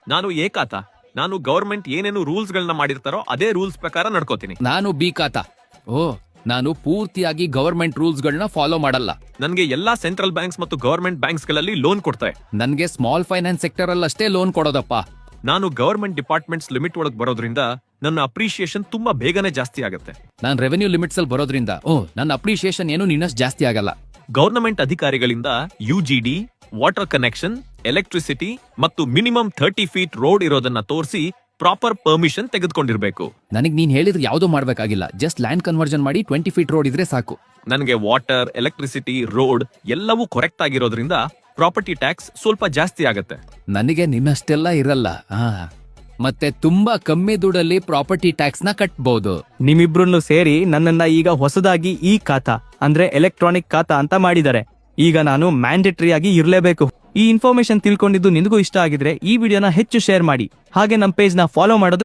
ನಾನು ಎ ಖಾತಾ. ನಾನು ಗವರ್ಮೆಂಟ್ ಏನೇನು ರೂಲ್ಸ್ ಗಳನ್ನ ಮಾಡಿರ್ತಾರೋ ಅದೇ ರೂಲ್ಸ್ ಪ್ರಕಾರ ನಡ್ಕೋತೀನಿ. ನಾನು ಬಿ ಖಾತಾ. ಓ, ನಾನು ಪೂರ್ತಿಯಾಗಿ ಗವರ್ಮೆಂಟ್ ರೂಲ್ಸ್ ಗಳನ್ನ ಫಾಲೋ ಮಾಡಲ್ಲ. ನನ್ಗೆ ಎಲ್ಲಾ ಸೆಂಟ್ರಲ್ ಬ್ಯಾಂಕ್ಸ್ ಮತ್ತು ಗವರ್ಮೆಂಟ್ ಬ್ಯಾಂಕ್ಸ್ ಗಳಲ್ಲಿ ಲೋನ್ ಕೊಡ್ತಾರೆ. ನನ್ಗೆ ಸ್ಮಾಲ್ ಫೈನಾನ್ಸ್ ಸೆಕ್ಟರ್ ಅಲ್ಲಷ್ಟೇ ಲೋನ್ ಕೊಡೋದಪ್ಪ. ನಾನು ಗವರ್ಮೆಂಟ್ ಡಿಪಾರ್ಟ್ಮೆಂಟ್ಸ್ ಲಿಮಿಟ್ ಒಳಗೆ ಬರೋದ್ರಿಂದ ನನ್ನ ಅಪ್ರಿಶಿಯೇಷನ್ ತುಂಬಾ ಬೇಗನೆ ಜಾಸ್ತಿ ಆಗುತ್ತೆ. ನಾನ್ ರೆವೆನ್ಯೂ ಲಿಮಿಟ್ಸ್ ಅಲ್ಲಿ ಬರೋದ್ರಿಂದ ನನ್ನ ಅಪ್ರಿಶಿಯೇಷನ್ ಏನು ನಿನ್ನಷ್ಟು ಜಾಸ್ತಿ ಆಗಲ್ಲ. ಗವರ್ನಮೆಂಟ್ ಅಧಿಕಾರಿಗಳಿಂದ UGD, ವಾಟರ್ ಕನೆಕ್ಷನ್, ಎಲೆಕ್ಟ್ರಿಸಿಟಿ ಮತ್ತು ಮಿನಿಮಮ್ 30 ಫೀಟ್ ರೋಡ್ ಇರೋದನ್ನ ತೋರಿಸಿ ಪ್ರಾಪರ್ ಪರ್ಮಿಷನ್ ತೆಗೆದುಕೊಂಡಿರ್ಬೇಕು. ನನಗ್ ನೀನ್ ಹೇಳಿದ್ರೆ ಯಾವ್ದೋ ಮಾಡ್ಬೇಕಾಗಿಲ್ಲ. ಜಸ್ಟ್ ಲ್ಯಾಂಡ್ ಕನ್ವರ್ಷನ್ ಮಾಡಿ 20 ಫೀಟ್ ರೋಡ್ ಇದ್ರೆ ಸಾಕು. ನನಗೆ ವಾಟರ್, ಎಲೆಕ್ಟ್ರಿಸಿಟಿ, ರೋಡ್ ಎಲ್ಲವೂ ಕರೆಕ್ಟ್ ಆಗಿರೋದ್ರಿಂದ ಪ್ರಾಪರ್ಟಿ ಟ್ಯಾಕ್ಸ್ ಸ್ವಲ್ಪ ಜಾಸ್ತಿ ಆಗತ್ತೆ. ನನಗೆ ನಿನ್ನಷ್ಟೆಲ್ಲ ಇರಲ್ಲ. ಮತ್ತೆ ತುಂಬಾ ಕಮ್ಮಿ ದುಡ್ಡಲ್ಲಿ ಪ್ರಾಪರ್ಟಿ ಟ್ಯಾಕ್ಸ್ ನ ಕಟ್ಬಹುದು. ನಿಮ್ಮಿಬ್ರು ಸೇರಿ ನನ್ನನ್ನ ಈಗ ಹೊಸದಾಗಿ ಈ ಖಾತಾ ಅಂದ್ರೆ ಎಲೆಕ್ಟ್ರಾನಿಕ್ ಖಾತಾ ಅಂತ ಮಾಡಿದ್ದಾರೆ. ಈಗ ನಾನು ಮ್ಯಾಂಡೇಟರಿ ಆಗಿ ಇರಲೇಬೇಕು. ಈ ಇನ್ಫಾರ್ಮೇಶನ್ ತಿಳ್ಕೊಂಡಿದ್ದು ನಿನಗೂ ಇಷ್ಟ ಆಗಿದ್ರೆ ಈ ವಿಡಿಯೋನ ಹೆಚ್ಚು ಶೇರ್ ಮಾಡಿ. ಹಾಗೆ ನಮ್ಮ ಪೇಜ್ ನ ಫಾಲೋ ಮಾಡೋದು